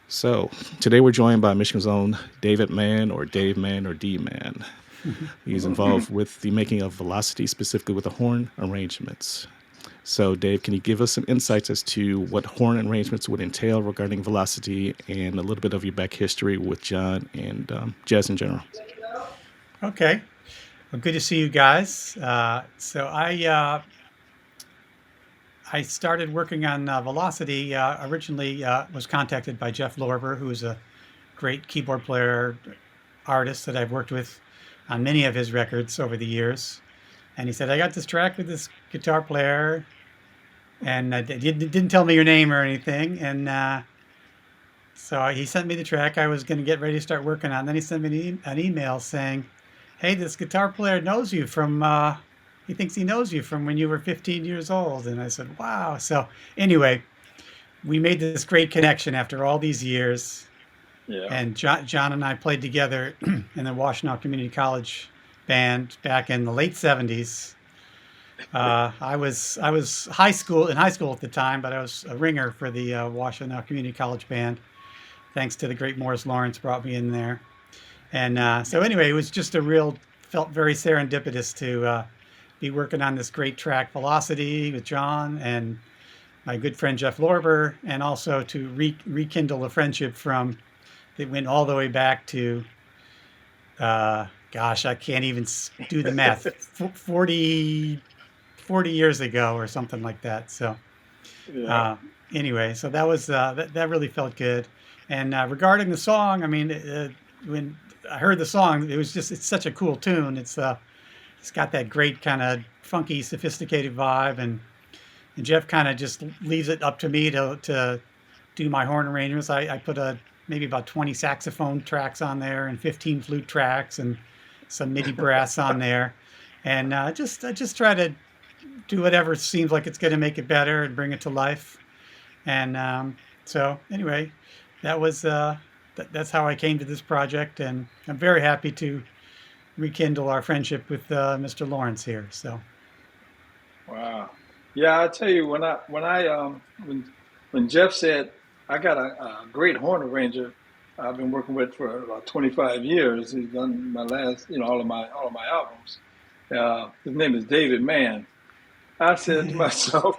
So today we're joined by Michigan's own David Mann, or Dave Mann, or D Man. He's involved with the making of Velocity, specifically with the horn arrangements. So, Dave, can you give us some insights as to what horn arrangements would entail regarding Velocity, and a little bit of your back history with John and jazz in general? Okay. Well, good to see you guys. I started working on Velocity. Originally, was contacted by Jeff Lorber, who is a great keyboard player, artist that I've worked with on many of his records over the years. And he said, "I got this track with this guitar player," and didn't tell me your name or anything. And so he sent me the track. I was going to get ready to start working on. Then he sent me an email saying, "Hey, this guitar player knows you from, he thinks he knows you from when you were 15 years old." And I said, "Wow." So anyway, we made this great connection after all these years. Yeah. And John and I played together in the Washtenaw Community College band back in the late 70s. I was in high school at the time, but I was a ringer for the Washtenaw Community College band. Thanks to the great Morris Lawrence, brought me in there. And so anyway, it was just felt very serendipitous to be working on this great track, Velocity, with John and my good friend Jeff Lorber, and also to rekindle a friendship that went all the way back to, gosh, I can't even do the math, 40 years ago or something like that. So Yeah. anyway, so that really felt good. And regarding the song, I mean, when I heard the song, it's such a cool tune. It's got that great kind of funky, sophisticated vibe, and Jeff kind of just leaves it up to me to do my horn arrangements. I put maybe about 20 saxophone tracks on there and 15 flute tracks and some MIDI brass on there, and I just try to do whatever seems like it's going to make it better and bring it to life. And so anyway, that's how I came to this project, and I'm very happy to rekindle our friendship with Mr. Lawrence here. So Wow. Yeah, I tell you, when Jeff said I got a great horn arranger I've been working with for about 25 years. He's done my last, all of my albums. His name is David Mann. I said to myself,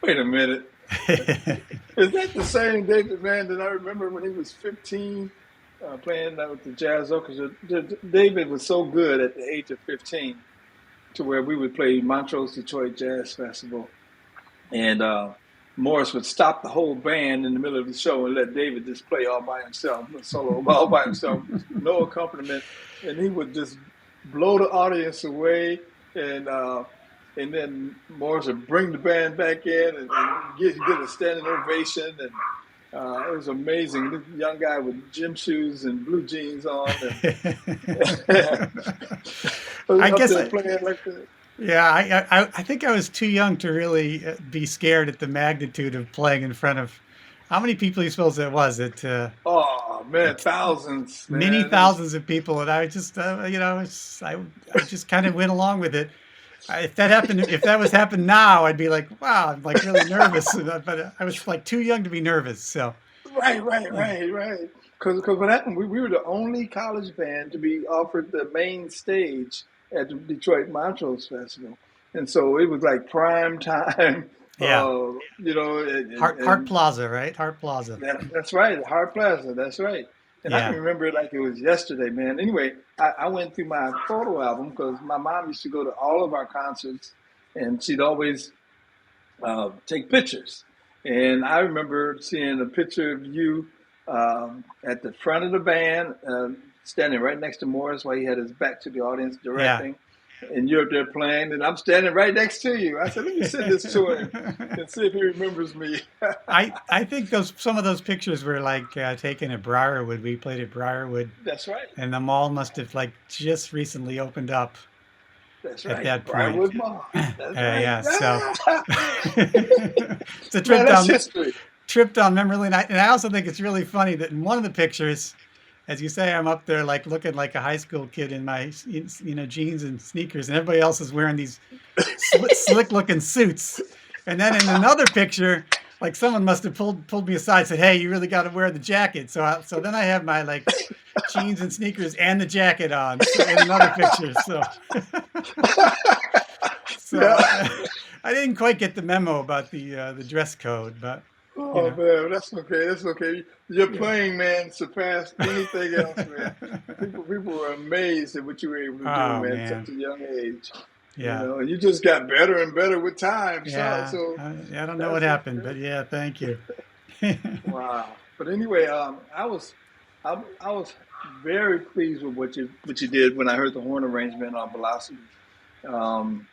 wait a minute, is that the same David Mann that I remember when he was 15 playing with the Jazz Orchestra? David was so good at the age of 15 to where we would play Montrose Detroit Jazz Festival, and Morris would stop the whole band in the middle of the show and let David just play all by himself, a solo all by himself, no accompaniment, and he would just blow the audience away, and then Morris would bring the band back in and get a standing ovation, and it was amazing. This young guy with gym shoes and blue jeans on, and I up guess there playing like that. yeah, I think I was too young to really be scared at the magnitude of playing in front of how many people do you suppose it was? Oh man, thousands, Many man. It was thousands of people, and I just I just kind of went along with it. If that was happened now, I'd be like, wow, I'm like really nervous. But I was like too young to be nervous. So right. Because what happened, we were the only college band to be offered the main stage at the Detroit Montrose Festival, and so it was like prime time. yeah, Hart And Plaza, right? Hart Plaza. that's right, Hart Plaza. That's right. And I can Yeah, remember it like it was yesterday, man. Anyway, I went through my photo album because my mom used to go to all of our concerts, and she'd always take pictures. And I remember seeing a picture of you at the front of the band, standing right next to Morris while he had his back to the audience yeah. directing. And you're up there playing, and I'm standing right next to you. I said, let me send this to him and see if he remembers me. I think some of those pictures were like taken at Briarwood. We played at Briarwood, That's right. and the mall must have like just recently opened up That's at right. that point. Briarwood Mall. That's right. Yeah, so it's a Man, that's history. trip down memory lane. And I also think it's really funny that in one of the pictures, as you say, I'm up there like looking like a high school kid in my jeans and sneakers, and everybody else is wearing these slick looking suits. And then in another picture, like someone must have pulled me aside and said, "Hey, you really got to wear the jacket." So then I have my like jeans and sneakers and the jacket on in another picture. So Yeah. I didn't quite get the memo about the dress code, but Oh man, that's okay. That's okay. Your yeah. playing, man, surpassed anything else, man. People were amazed at what you were able to do, Oh man, at man, such a young age. You yeah, know, and you just got better and better with time. yeah. So I don't know what that's happened, but yeah, thank you. wow. But anyway, I was very pleased with what you did when I heard the horn arrangement on Velocity. Um,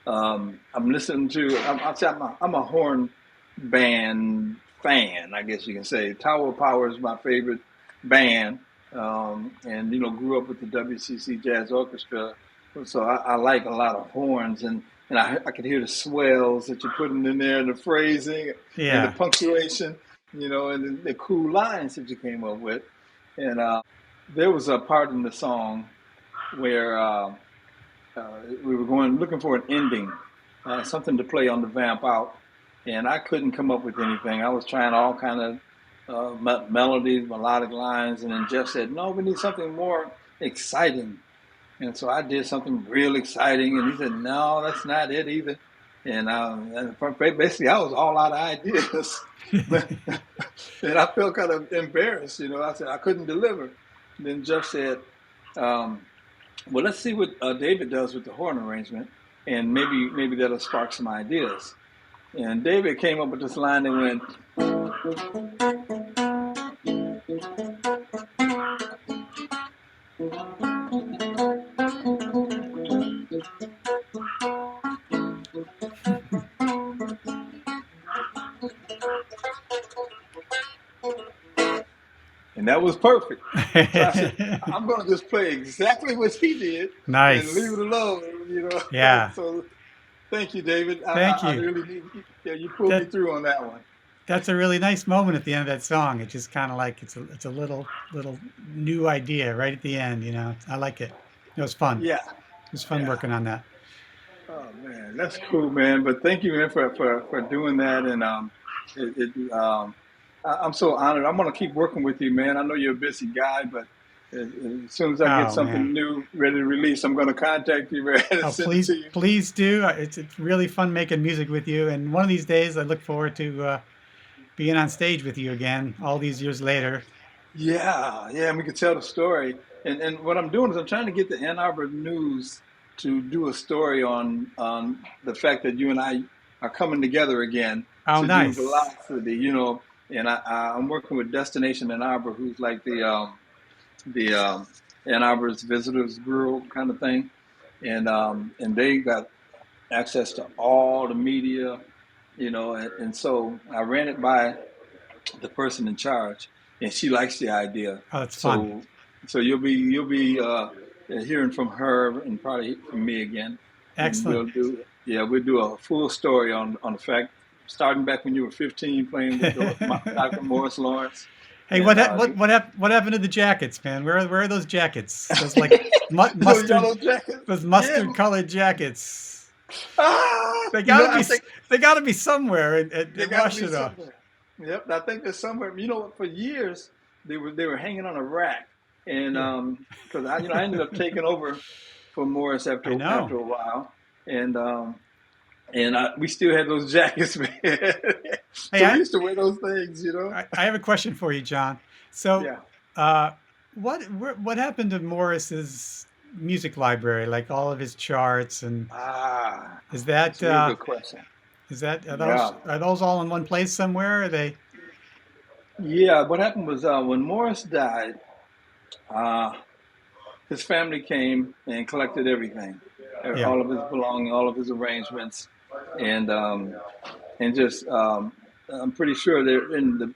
I'm listening to. I'm a horn band fan, I guess you can say. Tower of Power is my favorite band, and grew up with the WCC Jazz Orchestra, so I like a lot of horns, and I could hear the swells that you're putting in there, and the phrasing, and the Yeah. punctuation, and the cool lines that you came up with, and there was a part in the song where we were looking for an ending, something to play on the vamp out, and I couldn't come up with anything. I was trying all kind of melodies, melodic lines, and then Jeff said, "No, we need something more exciting." And so I did something real exciting, and he said, "No, that's not it either." And basically, I was all out of ideas, and I felt kind of embarrassed. I said I couldn't deliver. And then Jeff said, "Well, let's see what David does with the horn arrangement, and maybe that'll spark some ideas." And David came up with this line that went, and that was perfect. So I said, I'm going to just play exactly what he did and leave Nice. it alone, Yeah. So thank you, David. Thank I you. really need, you pulled me That through on that one. that's a really nice moment at the end of that song. It just kind of like it's a little new idea right at the end. I like it. It was fun. Yeah, It was fun yeah. working on that. Oh man, that's cool, man. But thank you, man, for doing that. And I'm so honored. I'm gonna keep working with you, man. I know you're a busy guy, but as soon as I get Oh something man. new ready to release, I'm gonna contact you, man, and Oh, send it please, to you. please do. It's really fun making music with you. And one of these days, I look forward to being on stage with you again, all these years later. Yeah, yeah, and we could tell the story. And what I'm doing is I'm trying to get the Ann Arbor News to do a story on the fact that you and I are coming together again Oh, to do nice. velocity, And I'm working with Destination Ann Arbor, who's like the Ann Arbor's Visitors Bureau kind of thing, and they got access to all the media, and so I ran it by the person in charge, and she likes the idea. Oh, it's fun. So you'll be hearing from her and probably from me again, and Excellent. we'll do a full story on the fact starting back when you were 15 playing with Dr. Morris Lawrence, Hey, and what happened to the jackets, man? Where are those jackets? Those like those mustard yellow jackets. those Yeah. mustard colored jackets. Ah, They gotta be I think they gotta be somewhere they at got to be Washtenaw. somewhere. Yep, I think there's somewhere. For years they were hanging on a rack, and Yeah, because I ended up taking over for Morris I after know. a while, and we still had those jackets, man. Hey, So we used to wear those things. I have a question for you, John. So, Yeah. uh, what happened to Morris's music library? Like all of his charts, and Ah, is that's a real good question. are Yeah. those all in one place somewhere? Are they? Yeah, what happened was when Morris died, uh, his family came and collected everything, Yeah, all of his belongings, all of his arrangements, and just I'm pretty sure they're in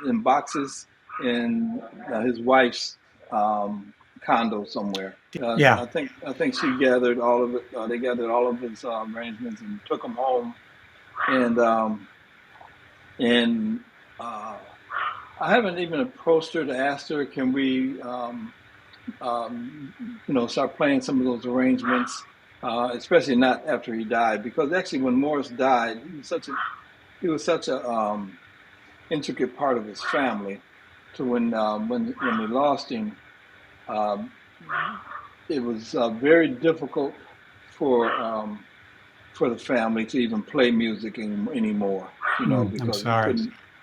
in boxes in his wife's condo somewhere. yeah. I think she gathered all of it. They gathered all of his arrangements and took them home, and and uh, I haven't even approached her to ask her, can we start playing some of those arrangements, especially not after he died, because actually when Morris died, he was such he was such a intricate part of his family. So when they lost him, um, it was very difficult for the family to even play music anymore. I'm Because sorry.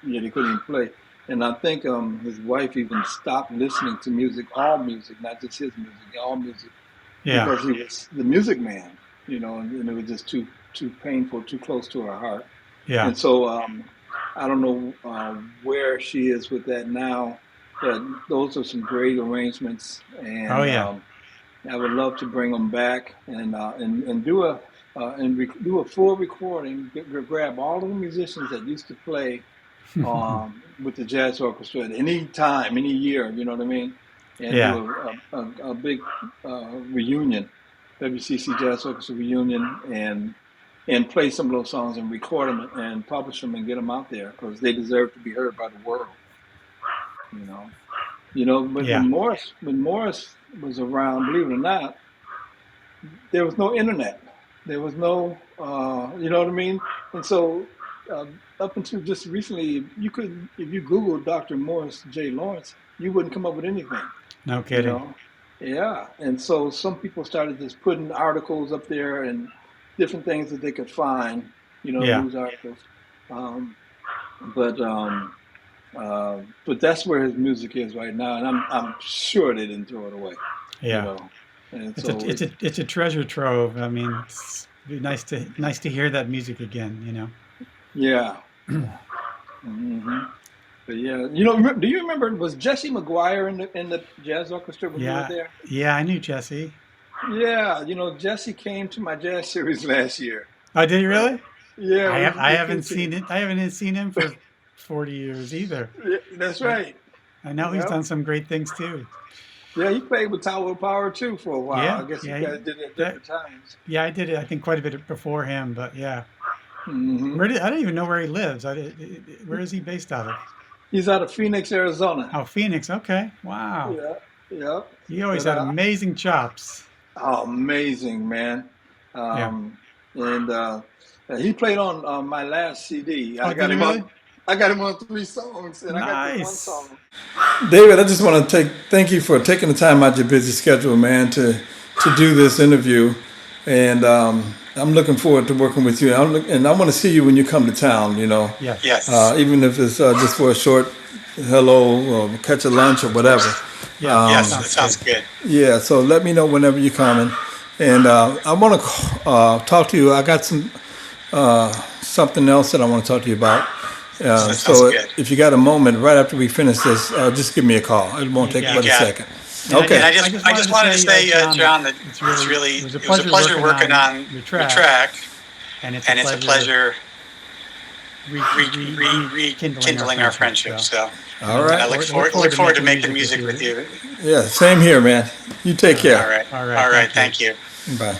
they couldn't even play. And I think his wife even stopped listening to music, all music, not just his music, all music, Yeah. because he was the music man. And it was just too painful, too close to her heart. Yeah. And so I don't know where she is with that now, but those are some great arrangements, and Oh yeah. I would love to bring them back and do do a full recording, grab all of the musicians that used to play with the jazz orchestra at any time, any year, you know what I mean, and Yeah. do a big reunion, WCC Jazz Orchestra reunion, and play some of those songs and record them and publish them and get them out there because they deserve to be heard by the world. But Yeah. when Morris was around, believe it or not, there was no internet. There was no, you know what I mean? And so up until just recently, if you Google Dr. Morris J. Lawrence, you wouldn't come up with anything. No You kidding. know? Yeah. And so some people started just putting articles up there and different things that they could find, Yeah. news articles. But that's where his music is right now, and I'm sure they didn't throw it away. Yeah. And It's so it's a treasure trove. I mean, it's be nice to hear that music again. yeah. hmm But yeah, do you remember, was Jesse McGuire in the jazz orchestra when you were Yeah. there? Yeah, I knew Jesse. Yeah, Jesse came to my jazz series last year. Oh, did he really? Yeah, I haven't seen it. I haven't seen him for 40 years either. Yeah, that's right. I know he's Yep. done some great things too. Yeah, he played with Tower of Power too for a while. Yeah, I guess yeah, you guys did it at different times. Yeah, I did it. I think quite a bit before him, but yeah. hmm I don't even know where he lives. Where is he based out of? He's out of Phoenix, Arizona. Oh, Phoenix. Okay. Wow. Yeah, yeah. He always But, had amazing chops. amazing, man. And he played on my last CD. Oh, did he really? I got him on 3 songs, and I got this one Nice. song. David, I just want to thank you for taking the time out of your busy schedule, man, to do this interview. And I'm looking forward to working with you. And I want to see you when you come to town, Yes. Yes. even if it's just for a short hello or catch a lunch or whatever. Yeah. Yes, that sounds good. Yeah, so let me know whenever you're coming. And I want to talk to you. I got something else that I want to talk to you about. That sounds So good. if you got a moment right after we finish this, just give me a call. It won't take but a got it. second. And Okay. And I just wanted to say, John, that it it was a pleasure working on your track, and it's a pleasure rekindling rekindling our friendship. So All right. I look forward to making music with you. Yeah, same here, man. You take care. All right. All right. All right. Thank you. Thank you. Bye.